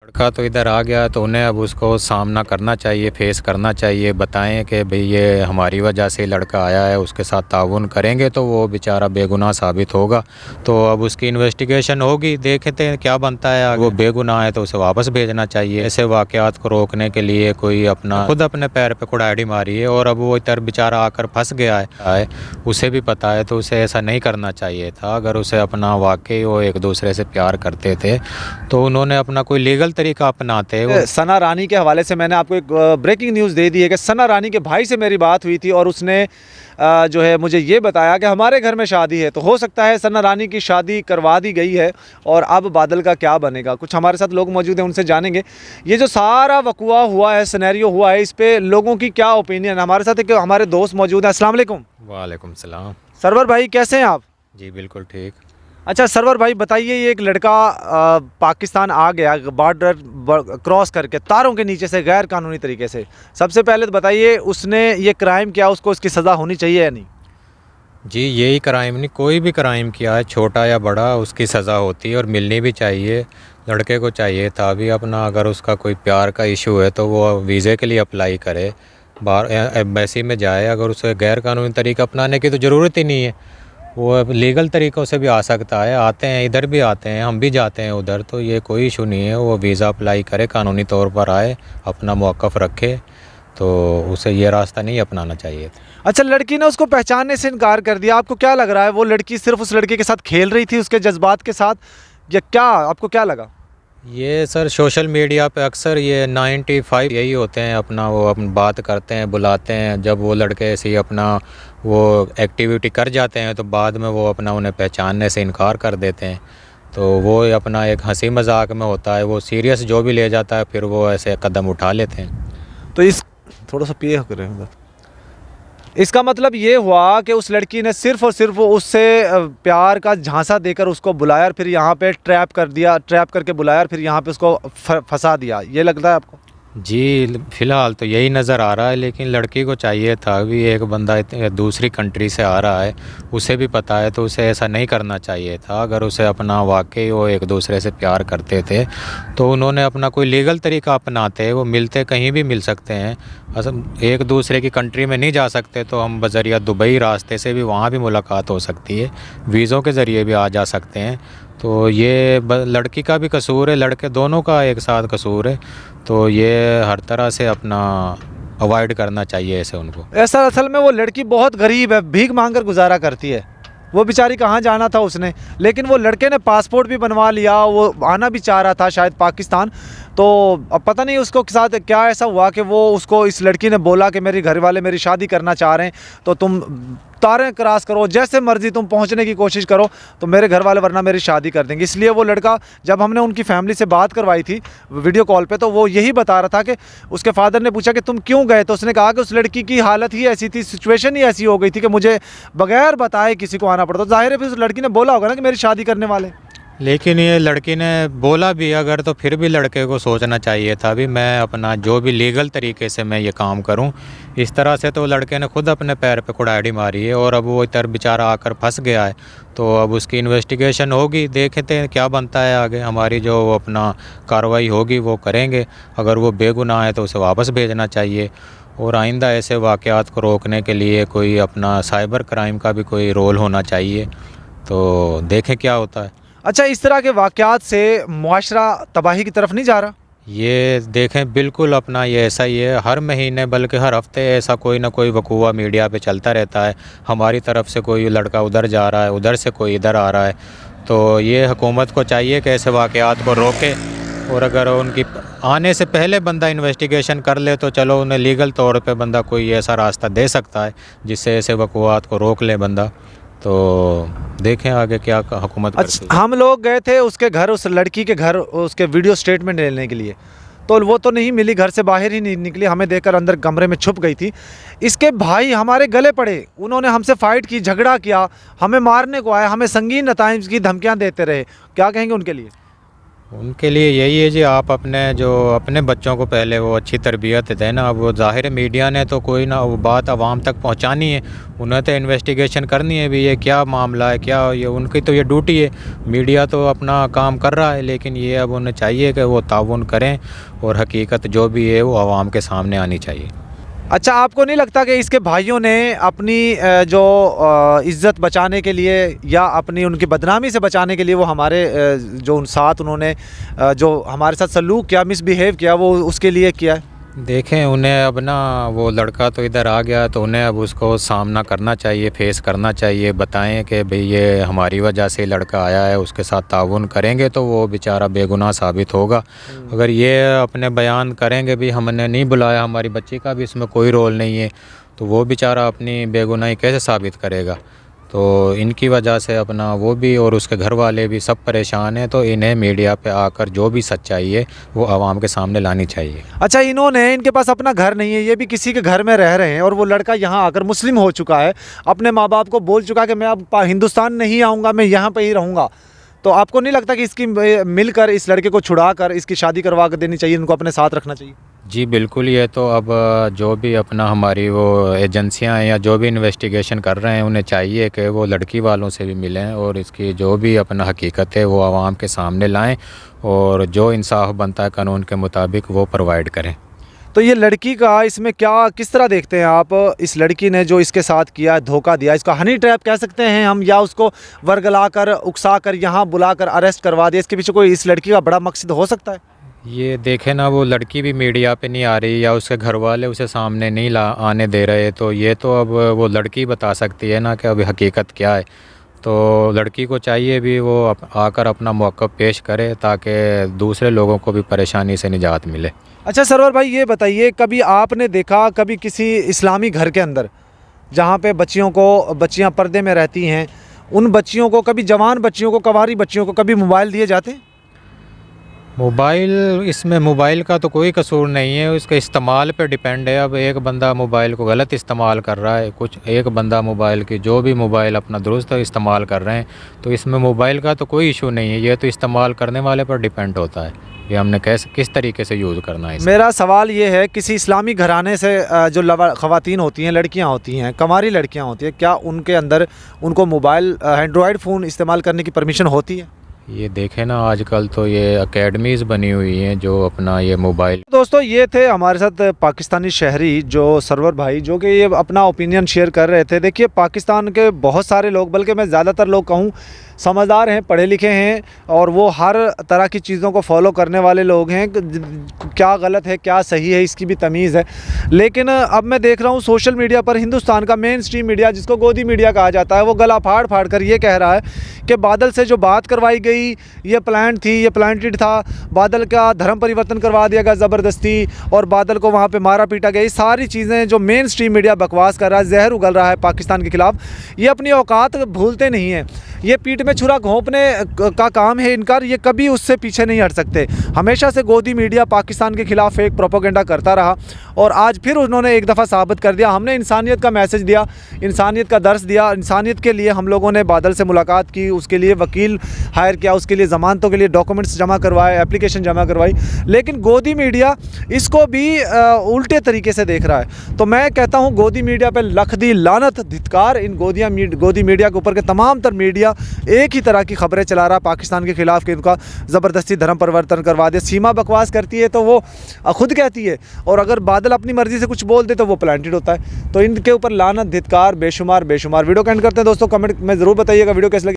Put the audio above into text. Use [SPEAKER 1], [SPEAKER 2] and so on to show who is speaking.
[SPEAKER 1] लड़का तो इधर आ गया तो उन्हें अब उसको सामना करना चाहिए, फेस करना चाहिए, बताएं कि भाई ये हमारी वजह से लड़का आया है, उसके साथ ताउन करेंगे तो वो बेचारा बेगुनाह साबित होगा। तो अब उसकी इन्वेस्टिगेशन होगी, देखते हैं क्या बनता है। वो बेगुनाह है तो उसे वापस भेजना चाहिए। ऐसे वाक़यात को रोकने के लिए कोई अपना खुद अपने पैर पे कुल्हाड़ी मारी है और अब वो इधर बेचारा आकर फंस गया है, उसे भी पता है, तो उसे ऐसा नहीं करना चाहिए था। अगर उसे अपना वाकई वो एक दूसरे से प्यार करते थे तो उन्होंने अपना कोई लीगल तरीका अपनाते हैं।
[SPEAKER 2] सना रानी के हवाले से मैंने आपको एक ब्रेकिंग न्यूज़ दे दी है कि सना रानी के भाई से मेरी बात हुई थी और उसने जो है मुझे ये बताया कि हमारे घर में शादी है। तो हो सकता है सना रानी की शादी करवा दी गई है और अब बादल का क्या बनेगा। कुछ हमारे साथ लोग मौजूद हैं, उनसे जानेंगे ये जो सारा वकुआ हुआ है, सिनेरियो हुआ है, इस पे लोगों की क्या ओपिनियन है। हमारे साथ एक हमारे दोस्त मौजूद हैं। अस्सलाम वालेकुम।
[SPEAKER 1] वालेकुम सलाम।
[SPEAKER 2] सरवर भाई कैसे हैं आप?
[SPEAKER 1] जी बिल्कुल ठीक।
[SPEAKER 2] अच्छा सरवर भाई बताइए, ये एक लड़का पाकिस्तान आ गया बॉर्डर क्रॉस करके तारों के नीचे से गैर कानूनी तरीके से। सबसे पहले तो बताइए उसने ये क्राइम किया, उसको उसकी सज़ा होनी चाहिए या नहीं?
[SPEAKER 1] जी यही क्राइम नहीं, कोई भी क्राइम किया है छोटा या बड़ा उसकी सज़ा होती है और मिलनी भी चाहिए। लड़के को चाहिए था भी अपना, अगर उसका कोई प्यार का इशू है तो वो वीज़े के लिए अप्लाई करे, बाहर एम्बेसी में जाए। अगर उसे गैर कानूनी तरीका अपनाने की तो ज़रूरत ही नहीं है, वो लीगल तरीक़ों से भी आ सकता है। आते हैं, इधर भी आते हैं, हम भी जाते हैं उधर, तो ये कोई इशू नहीं है। वो वीज़ा अप्लाई करे, कानूनी तौर पर आए, अपना मौक़िफ़ रखे, तो उसे ये रास्ता नहीं अपनाना चाहिए।
[SPEAKER 2] अच्छा लड़की ने उसको पहचानने से इनकार कर दिया, आपको क्या लग रहा है? वो लड़की सिर्फ उस लड़के के साथ खेल रही थी, उसके जज्बात के साथ, या क्या आपको क्या लगा?
[SPEAKER 1] ये सर सोशल मीडिया पे अक्सर ये 95 यही होते हैं, अपना वो अपनी बात करते हैं, बुलाते हैं। जब वो लड़के ऐसे ही अपना वो एक्टिविटी कर जाते हैं तो बाद में वो अपना उन्हें पहचानने से इनकार कर देते हैं। तो वो अपना एक हंसी मजाक में होता है, वो सीरियस जो भी ले जाता है फिर वो ऐसे कदम उठा लेते हैं।
[SPEAKER 2] तो इस थोड़ा सा पे करें, इसका मतलब ये हुआ कि उस लड़की ने सिर्फ और सिर्फ उससे प्यार का झांसा देकर उसको बुलाया और फिर यहाँ पे ट्रैप कर दिया, ट्रैप करके बुलाया और फिर यहाँ पे उसको फंसा दिया, ये लगता है आपको?
[SPEAKER 1] जी फ़िलहाल तो यही नज़र आ रहा है, लेकिन लड़की को चाहिए था भी, एक बंदा दूसरी कंट्री से आ रहा है, उसे भी पता है, तो उसे ऐसा नहीं करना चाहिए था। अगर उसे अपना वाकई वो एक दूसरे से प्यार करते थे तो उन्होंने अपना कोई लीगल तरीका अपनाते, वो मिलते, कहीं भी मिल सकते हैं। एक दूसरे की कंट्री में नहीं जा सकते तो हम बज़रिया दुबई रास्ते से भी वहाँ भी मुलाकात हो सकती है, वीज़ों के ज़रिए भी आ जा सकते हैं। तो ये लड़की का भी कसूर है, लड़के दोनों का एक साथ कसूर है, तो ये हर तरह से अपना अवॉइड करना चाहिए ऐसे उनको।
[SPEAKER 2] ऐसा असल में वो लड़की बहुत गरीब है, भीख मांगकर गुजारा करती है। वो बेचारी कहाँ जाना था उसने, लेकिन वो लड़के ने पासपोर्ट भी बनवा लिया, वो आना भी चाह रहा था शायद पाकिस्तान। तो अब पता नहीं उसको साथ क्या ऐसा हुआ कि वो उसको इस लड़की ने बोला कि मेरे घर वाले मेरी शादी करना चाह रहे हैं तो तुम तारें क्रॉस करो, जैसे मर्जी तुम पहुंचने की कोशिश करो तो मेरे घर वाले वरना मेरी शादी कर देंगे। इसलिए वो लड़का, जब हमने उनकी फैमिली से बात करवाई थी वीडियो कॉल पे, तो वो यही बता रहा था कि उसके फादर ने पूछा कि तुम क्यों गए, तो उसने कहा कि उस लड़की की हालत ही ऐसी थी, सिचुएशन ही ऐसी हो गई थी कि मुझे बगैर बताए किसी को आना पड़ता। तो जाहिर है फिर उस लड़की ने बोला होगा ना कि मेरी शादी करने वाले।
[SPEAKER 1] लेकिन ये लड़की ने बोला भी अगर, तो फिर भी लड़के को सोचना चाहिए था भी मैं अपना जो भी लीगल तरीके से मैं ये काम करूं। इस तरह से तो लड़के ने खुद अपने पैर पे कुल्हाड़ी मारी है और अब वो इधर बेचारा आकर फंस गया है। तो अब उसकी इन्वेस्टिगेशन होगी, देखते हैं क्या बनता है आगे। हमारी जो अपना कार्रवाई होगी वो करेंगे। अगर वो बेगुनाह है तो उसे वापस भेजना चाहिए और आइंदा ऐसे वाक़यात को रोकने के लिए कोई अपना साइबर क्राइम का भी कोई रोल होना चाहिए। तो देखें क्या होता है।
[SPEAKER 2] अच्छा इस तरह के वाक़यात से मुआशरा तबाही की तरफ नहीं जा रहा?
[SPEAKER 1] ये देखें बिल्कुल अपना ये ऐसा ही है, हर महीने बल्कि हर हफ्ते ऐसा कोई ना कोई वकूआ मीडिया पे चलता रहता है। हमारी तरफ से कोई लड़का उधर जा रहा है, उधर से कोई इधर आ रहा है। तो ये हुकूमत को चाहिए कि ऐसे वाक़यात को रोके और अगर उनकी आने से पहले बंदा इन्वेस्टिगेशन कर ले तो चलो उन्हें लीगल तौर पे बंदा कोई ऐसा रास्ता दे सकता है जिससे ऐसे वकूआत को रोक ले बंदा। तो देखें आगे क्या हुकूमत करती है।
[SPEAKER 2] हम लोग गए थे उसके घर, उस लड़की के घर, उसके वीडियो स्टेटमेंट लेने के लिए, तो वो तो नहीं मिली, घर से बाहर ही नहीं निकली, हमें देखकर अंदर कमरे में छुप गई थी। इसके भाई हमारे गले पड़े, उन्होंने हमसे फ़ाइट की, झगड़ा किया, हमें मारने को आए, हमें संगीन नताइज की धमकियां देते रहे। क्या कहेंगे उनके लिए?
[SPEAKER 1] उनके लिए यही है जी, आप अपने बच्चों को पहले वो अच्छी तरबियत दें ना। अब वो ज़ाहिर है मीडिया ने तो कोई ना वो बात आवाम तक पहुंचानी है, उन्हें तो इन्वेस्टिगेशन करनी है भी ये क्या मामला है, क्या ये उनकी तो ये ड्यूटी है। मीडिया तो अपना काम कर रहा है, लेकिन ये अब उन्हें चाहिए कि वो ताउन करें और हकीकत जो भी है वो आवाम के सामने आनी चाहिए।
[SPEAKER 2] अच्छा, आपको नहीं लगता कि इसके भाइयों ने अपनी जो इज़्ज़त बचाने के लिए या अपनी उनकी बदनामी से बचाने के लिए वो हमारे जो उन साथ उन्होंने जो हमारे साथ सलूक किया, मिसबिहेव किया, वो उसके लिए किया है?
[SPEAKER 1] देखें, उन्हें अब ना वो लड़का तो इधर आ गया तो उन्हें अब उसको सामना करना चाहिए, फेस करना चाहिए। बताएं कि भाई ये हमारी वजह से लड़का आया है, उसके साथ ताउन करेंगे तो वो बेचारा बेगुनाह साबित होगा। अगर ये अपने बयान करेंगे भी हमने नहीं बुलाया, हमारी बच्ची का भी इसमें कोई रोल नहीं है, तो वो बेचारा अपनी बेगुनाही कैसे साबित करेगा। तो इनकी वजह से अपना वो भी और उसके घर वाले भी सब परेशान हैं। तो इन्हें मीडिया पे आकर जो भी सच्चाई है वो आवाम के सामने लानी चाहिए।
[SPEAKER 2] अच्छा, इनके पास अपना घर नहीं है, ये भी किसी के घर में रह रहे हैं और वो लड़का यहाँ आकर मुस्लिम हो चुका है, अपने माँ बाप को बोल चुका है कि मैं अब हिंदुस्तान नहीं आऊँगा, मैं यहाँ पे ही रहूँगा। तो आपको नहीं लगता कि इसकी मिलकर इस लड़के को छुड़ा कर इसकी शादी करवा कर देनी चाहिए, इनको अपने साथ रखना चाहिए?
[SPEAKER 1] जी बिल्कुल, ये तो अब जो भी अपना हमारी वो एजेंसियां हैं या जो भी इन्वेस्टिगेशन कर रहे हैं उन्हें चाहिए कि वो लड़की वालों से भी मिलें और इसकी जो भी अपना हकीकत है वो आवाम के सामने लाएं और जो इंसाफ बनता है कानून के मुताबिक वो प्रोवाइड करें।
[SPEAKER 2] तो ये लड़की का इसमें क्या, किस तरह देखते हैं आप? इस लड़की ने जो इसके साथ किया, धोखा दिया, इसका हनी ट्रैप कह सकते हैं हम, या उसको वर्गला कर उकसा कर यहाँ बुला कर अरेस्ट करवा दिया, इसके पीछे कोई इस लड़की का बड़ा मकसद हो सकता है?
[SPEAKER 1] ये देखें ना, वो लड़की भी मीडिया पे नहीं आ रही या उसके घर वाले उसे सामने नहीं आने दे रहे, तो ये तो अब वो लड़की बता सकती है ना कि अभी हकीकत क्या है। तो लड़की को चाहिए भी वो आकर अपना मौक़िफ़ पेश करे ताकि दूसरे लोगों को भी परेशानी से निजात मिले।
[SPEAKER 2] अच्छा सरवर भाई, ये बताइए, कभी आपने देखा कभी किसी इस्लामी घर के अंदर जहाँ पे बच्चियाँ पर्दे में रहती हैं, उन बच्चियों को, कभी जवान बच्चियों को, कवारी बच्चियों को कभी मोबाइल दिए जाते हैं?
[SPEAKER 1] मोबाइल, इसमें मोबाइल का तो कोई कसूर नहीं है, उसके इस्तेमाल पे डिपेंड है। अब एक बंदा मोबाइल को गलत इस्तेमाल कर रहा है, एक बंदा मोबाइल की जो भी मोबाइल अपना दुरुस्त इस्तेमाल कर रहे हैं, तो इसमें मोबाइल का तो कोई इशू नहीं है। ये तो इस्तेमाल करने वाले पर डिपेंड होता है कि हमने किस तरीके से यूज़ करना है।
[SPEAKER 2] मेरा सवाल ये है, किसी इस्लामी घराने से जो ख़वातीन होती हैं, लड़कियां होती हैं, कमारी लड़कियां होती हैं, क्या उनके अंदर उनको मोबाइल, एंड्रॉयड फ़ोन इस्तेमाल करने की परमिशन होती है?
[SPEAKER 1] ये देखें ना, आजकल तो ये अकेडमीज़ बनी हुई हैं जो अपना ये मोबाइल।
[SPEAKER 2] दोस्तों, ये थे हमारे साथ पाकिस्तानी शहरी जो सरवर भाई, जो कि ये अपना ओपिनियन शेयर कर रहे थे। देखिए, पाकिस्तान के बहुत सारे लोग, बल्कि मैं ज़्यादातर लोग कहूँ, समझदार हैं, पढ़े लिखे हैं और वो हर तरह की चीज़ों को फॉलो करने वाले लोग हैं। क्या गलत है क्या सही है इसकी भी तमीज़ है। लेकिन अब मैं देख रहा हूँ सोशल मीडिया पर हिंदुस्तान का मेन स्ट्रीम मीडिया, जिसको गोदी मीडिया कहा जाता है, वो गला फाड़ फाड़ कर ये कह रहा है कि बादल से जो बात करवाई गई ये प्लान थी, ये प्लांटेड था, बादल का धर्म परिवर्तन करवा दिया गया ज़बरदस्ती और बादल को वहाँ पे मारा पीटा गया। ये सारी चीज़ें जो मेन स्ट्रीम मीडिया बकवास कर रहा है, जहर उगल रहा है पाकिस्तान के ख़िलाफ़। ये अपनी औकात भूलते नहीं हैं, ये पीठ में छुरा घोंपने का काम है इनका, ये कभी उससे पीछे नहीं हट सकते। हमेशा से गोदी मीडिया पाकिस्तान के ख़िलाफ़ एक प्रोपेगेंडा करता रहा और आज फिर उन्होंने एक दफ़ा साबित कर दिया। हमने इंसानियत का मैसेज दिया, इंसानियत का दर्स दिया, इंसानियत के लिए हम लोगों ने बादल से मुलाकात की, उसके लिए वकील हायर किया, उसके लिए ज़मानतों के लिए डॉक्यूमेंट्स जमा करवाए, एप्लीकेशन जमा करवाई। लेकिन गोदी मीडिया इसको भी उल्टे तरीके से देख रहा है। तो मैं कहता हूँ गोदी मीडिया पर लख दी लानत, धिक्कार इन गोदी मीडिया के ऊपर के तमाम तर मीडिया एक ही तरह की खबरें चला रहा पाकिस्तान के ख़िलाफ़ कि इनका ज़बरदस्ती धर्म परिवर्तन करवा दे। सीमा बकवास करती है तो वो खुद कहती है, और अगर बादल अपनी मर्ज़ी से कुछ बोल दे तो वो प्लांटेड होता है। तो इनके ऊपर लानत, धिक्कार बेशुमार बेशुमार। वीडियो को एंड करते हैं दोस्तों। कमेंट में ज़रूर बताइएगा वीडियो कैसे लगी।